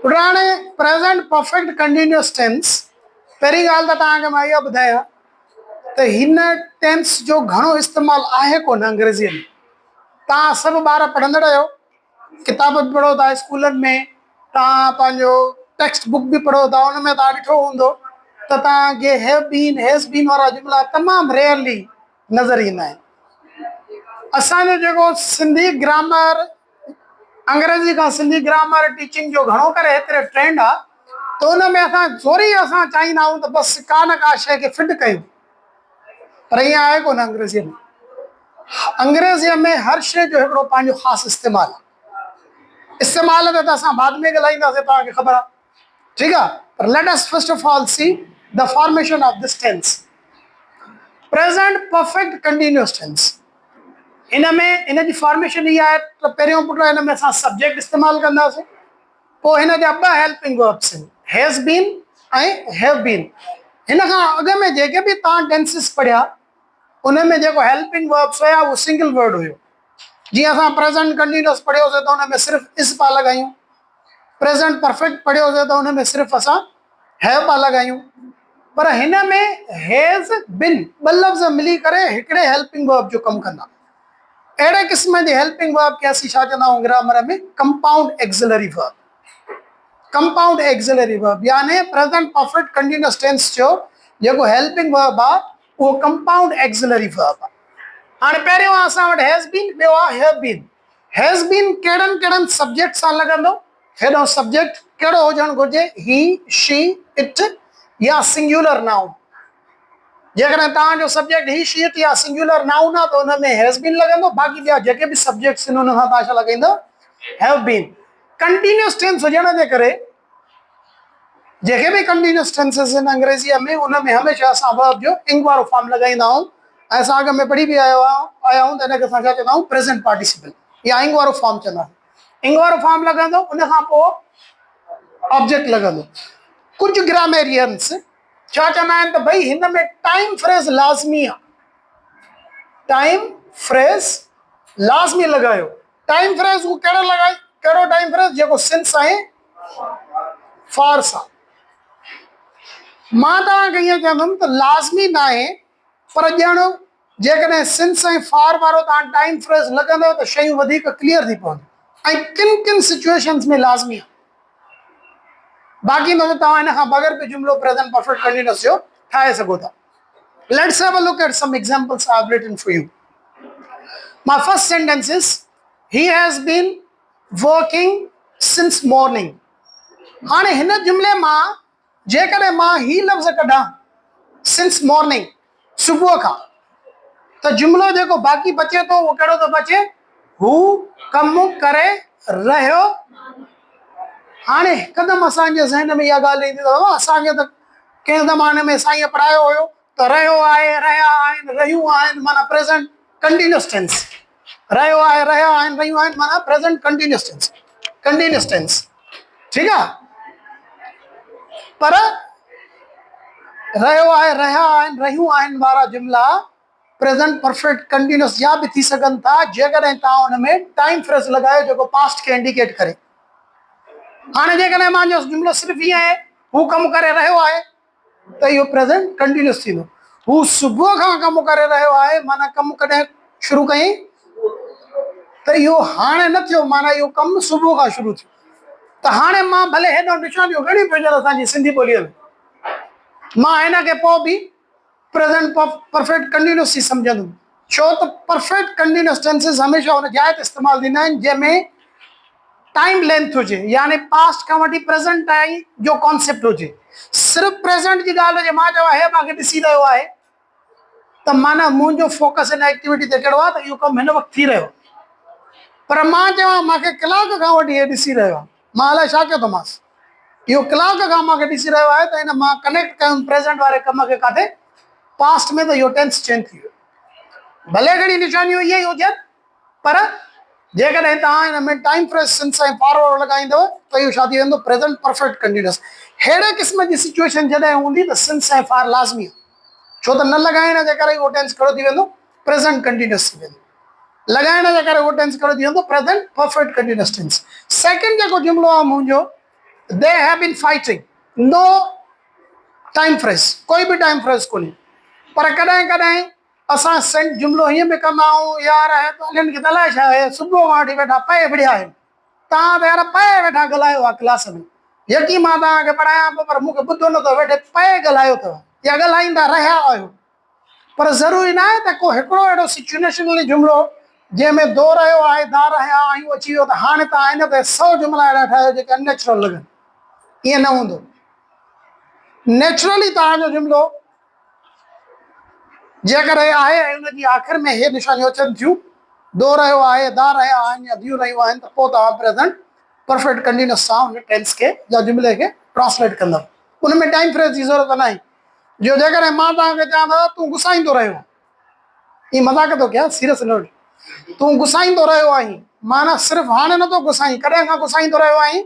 पुराने present perfect continuous tense पहिरीं ॻाल्हि त तव्हांखे मां इहा ॿुधायां त हिन टेंस जो घणो इस्तेमालु आहे कोन अंग्रेज़ीअ में। तव्हां सभु ॿार पढ़ंदड़ आहियो, किताब बि पढ़ो था स्कूलनि में, तव्हां पंहिंजो टेक्स्ट बुक बि पढ़ो था, उन में तव्हां ॾिठो हूंदो त तव्हांखे हैव बीन हैज़ बीन वारा जुमिला तमामु रेयरली नज़र ईंदा आहिनि। असांजो जेको सिंधी ग्रामर, अंग्रेज़ी खां सिंधी ग्रामर टीचिंग जो घणो करे हेतिरे ट्रेंड आहे त उन में असां ज़ोरी असां चाहींदा आहियूं त बसि का न का शइ खे फिट कयूं, पर ईअं आहे कोन अंग्रेज़ीअ में। अंग्रेज़ीअ में हर शइ जो हिकिड़ो पंहिंजो ख़ासि इस्तेमालु आहे। इस्तेमाल ते त असां बाद में ॻाल्हाईंदासीं, तव्हांखे ख़बर आहे, ठीकु आहे। पर let us first of all see the formation of this tense. Present perfect continuous tense, in में इन जी फॉर्मेशन इहा आहे त पहिरियों पुट हिन में असां सब्जेक्ट इस्तेमालु कंदासीं, पोइ हिन जा ॿ हेल्पिंग वर्ब्स आहिनि, हैज़ बीन ऐं हैव बीन। हिन खां अॻु में जेके बि तव्हां टेंसिस पढ़िया उन में जेको हेल्पिंग वर्ब्स हुया उहो सिंगल वर्ड हुयो। जीअं असां प्रेजेंट कंटिन्यूअस पढ़ियोसीं त उन में सिर्फ़ु इज़ पिया लॻायूं, प्रेजेंट परफेक्ट पढ़ियोसीं त उन में सिर्फ़ु असां हैव पिया लॻायूं। पर हिन में हैज़ बिन ॿ लफ़्ज़ मिली करे हिकिड़े हेल्पिंग वर्ब जो कमु कंदा। अहिड़े क़िस्म जी हेल्पिंग वर्ब खे असीं छा चवंदा आहियूं ग्रामर में, compound axillary verb. Compound axillary verb यानी प्रेजेंट परफेक्ट कंटिन्यूअस टेंस जो जेको हेल्पिंग वर्ब आहे उहो कंपाउंड एक्सिलरी वर्ब आहे। हाणे पहिरियों असां वटि हैज़ बीन, ॿियो आहे हैव बीन। हैज़ बीन कहिड़नि कहिड़नि सब्जेक्ट सां लॻंदो, हेॾो सब्जेक्ट कहिड़ो हुजणु घुरिजे, ही, शी, इट या सिंगुलर नाउन। जेकॾहिं तव्हांजो सब्जेक्ट ही, शी, इट या सिंगुलर नाउन आहे त हुन में हैज़ बीन लॻंदो, बाक़ी ॿिया जेके बि सब्जेक्ट्स आहिनि हुन सां तव्हां छा लॻाईंदो, हैव बीन। कंटिन्यूअस टेंस हुजण जे करे जेके बि कंटिन्यूअस टेंसेस आहिनि अंग्रेज़ीअ में उन में हमेशह असां वर्ब जो इंग वारो फॉर्म लॻाईंदा आहियूं। ऐं असां अॻ में पढ़ी बि आया आहियूं त हिनखे असां छा चवंदा आहियूं, प्रेज़ेंट पार्टिसिपल या इंग वारो फॉर्म चवंदा आहियूं। इंग वारो फॉर्म लॻंदो, उन खां पोइ ऑब्जेक्ट लॻंदो। कुझु ग्रामेरियंस छा चवंदा आहिनि त भई हिन में टाइम फ्रेज़ लाज़मी आहे, टाइम फ्रेज़ लाज़मी लॻायो। टाइम फ्रेज़ हू कहिड़ो लॻाए, कहिड़ो टाइम फ्रेज़, जेको सिंस ऐं फार सां। मां तव्हांखे ईअं चवंदुमि त लाज़मी न आहे, पर ॼण जेकॾहिं सिंस ऐं फार वारो तव्हां टाइम फ्रेज़ लॻंदव त शयूं वधीक क्लियर थी पवंदियूं ऐं किन किन सिचुएशन्स में लाज़मी आहे। बाक़ी न त तव्हां हिन खां बग़ैर बि जुमिलो प्रेज़ेंट परफेक्ट कंटिन्यूअस जो ठाहे सघो था। Let's have a look at some examples I have written for you. My first sentence is he has been working since morning. हाणे हिन जुमिले मां जेकॾहिं मां ही लफ़्ज़ कढां सिंस मॉर्निंग, सुबुह खां, त जुमिलो जेको बाक़ी बचे थो उहो कहिड़ो थो बचे, हू कमु करे रहियो। हाणे हिकदमि असांजे ज़हन में इहा ॻाल्हि ईंदी अथव, असांखे त कंहिं ज़माने में साईं पढ़ायो हुयो त रहियो आहे, रहिया आहिनि, रहियूं आहिनि माना प्रेज़ेंट कंटिन्यूअस टेंस। रहियो आहे, रहिया आहिनि, रहियूं आहिनि माना present continuous tense, continuous tense, ठीकु आहे। पर रहियो आहे, रहिया आहिनि, रहियूं आहिनि वारा जुमिला प्रेज़ेंट परफेक्ट कंटिन्यूअस या बि थी सघनि था जेकॾहिं तव्हां हुन में टाइम फ्रेज़ लॻायो जेको पास्ट खे इंडिकेट करे। हाणे जेकॾहिं मुंहिंजो जुमिलो सिर्फ़ु ईअं आहे, हू कमु करे रहियो आहे, त इहो प्रेज़ेंट कंटिन्यूअस थींदो। हू सुबुह खां कमु करे रहियो आहे माना कमु कॾहिं शुरू कयईं, त इहो हाणे न थियो माना इहो कमु सुबुह खां शुरू थियो। त हाणे मां भले हेॾो निशानियूं घणी पियूं असांजी सिंधी ॿोलीअ में, मां हिन खे पोइ बि प्रेज़ेंट परफेक्ट कंटिन्यूअस ई सम्झंदुमि, छो त परफेक्ट कंटिन्यूअस टेंसिस हमेशह हुन जाइ ते इस्तेमालु थींदा आहिनि जंहिंमें टाइम लेंथ हुजे, यानी पास्ट खां वठी प्रेज़ेंट ताईं जो कॉन्सेप्ट हुजे। सिर्फ़ु प्रेज़ेंट जी ॻाल्हि हुजे, मां चवां हे मूंखे ॾिसी रहियो आहे त माना मुंहिंजो फोकस हिन एक्टिविटी ते कहिड़ो आहे त इहो कमु हिन वक़्तु थी रहियो। पर मां चवां मूंखे कलाक खां वठी हे ॾिसी रहियो आहे, मां अलाए छा कयो थोमांसि, इहो कलाक खां मूंखे ॾिसी रहियो आहे, त हिन मां कनेक्ट कयुमि प्रेज़ेंट वारे कम खे काथे पास्ट में, त इहो टेंस चेंज थी वियो। भले घणी निशानियूं इहे ई हुजनि, पर जेकॾहिं तव्हां हिन में टाइम फ्रेज़ सिंस ऐं फार वारो लॻाईंदव त इहो छा थी वेंदो, प्रेज़ेंट परफेक्ट कंटिन्यूअस। अहिड़े क़िस्म जी सिचुएशन जॾहिं हूंदी त सिंस ऐं फार लाज़मी आहे, छो त न लॻाइण जे करे उहो टेंस कहिड़ो थी वेंदो, प्रेज़ेंट कंटिन्यूअस थी वेंदो। लगाइण जे करे उहो टेंस कहिड़ो थी वेंदो, present perfect continuous tense. Second जेको जुमिलो आहे मुंहिंजो they have been fighting, no time phrase, कोई भी टाइम फ्रेज को नहीं। पर कॾहिं कॾहिं असां जुमिलो हीअं बि कंदा आहियूं, यार हिननि खे त अलाए छा आहे, सुबुह खां वठी वेठा पए बढ़िया आहिनि, तव्हां त यार पए वेठा ॻाल्हायो आहे क्लास में, यकी मां तव्हांखे पढ़ायां पियो पर मूंखे ॿुधो नथो, वेठे पए ॻाल्हायो अथव या ॻाल्हाईंदा रहिया आहियो। पर ज़रूरी न आहे त को हिकिड़ो अहिड़ो सिचुएशनली जुमिलो जंहिंमें दो रहियो आहे, दा रहिया आहियूं अची वियो, त हाणे तव्हां इन ते 100 जुमिला अहिड़ा ठाहियो जेके अननेचुरल लॻनि। ईअं न हूंदो। नेचुरली तव्हांजो जुमिलो जेकर आहे ऐं उनजी आख़िर में इहे निशानियूं अचनि थियूं, दो रहियो आहे, दा रहिया आहिनि या दियूं रहियूं आहिनि, त पोइ तव्हां प्रेज़ेंट परफेक्ट कंटिन्यूअस सां उन टेंस खे या जुमिले खे ट्रांसलेट कंदव। उन में टाइम फ्रेज जी ज़रूरत न आहे। जो जेकॾहिं मां तव्हांखे चवां थो तूं गुसाईंदो रहियो, हीअ मज़ाक थो कयां, सीरियस न वठि, तूं गुसाईंदो रहियो आहीं, माना सिर्फ़ु हाणे नथो गुसाईं, कॾहिं खां गुसाईंदो रहियो आहीं,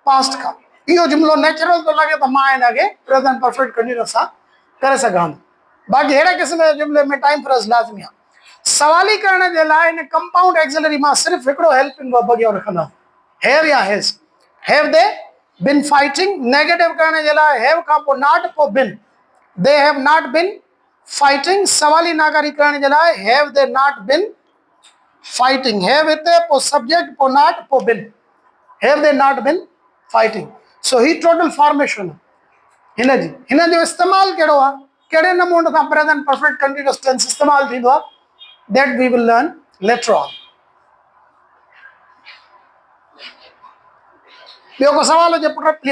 पास्ट खां। इहो जुमिलो नेचुरल थो लॻे त मां हिनखे प्रेज़ेंट परफेक्ट कंटिन्यूअस सां करे सघां थो। बाक़ी अहिड़े क़िस्म जे जुमिले में टाइम फ्रेज लाज़मी आहे। सवाली करण जे लाइ हिन कंपाउंड एक्सिलरी मां सिर्फ़ु हिकिड़ो हेल्पिंग वर्ब अॻियां रखंदा, हैव या has. Have they been fighting, negative करण जे लाइ हैव खां पोइ नॉट, पोइ been, they have not been fighting. सवाली नाकारी करण जे लाइ have they not been fighting, have हिते पोइ सब्जेक्ट पोइ नॉट पोइ been, have they not been fighting. सो ही टोटल फॉर्मेशन हिन जो इस्तेमालु कहिड़ो आहे, कहिड़े नमूने सां प्रेज़ेंट परफेक्ट कंटिन्यूअस टेंस इस्तेमालु थींदो आहे, that we will learn later on. ॿियो को सवाल हुजे पुट?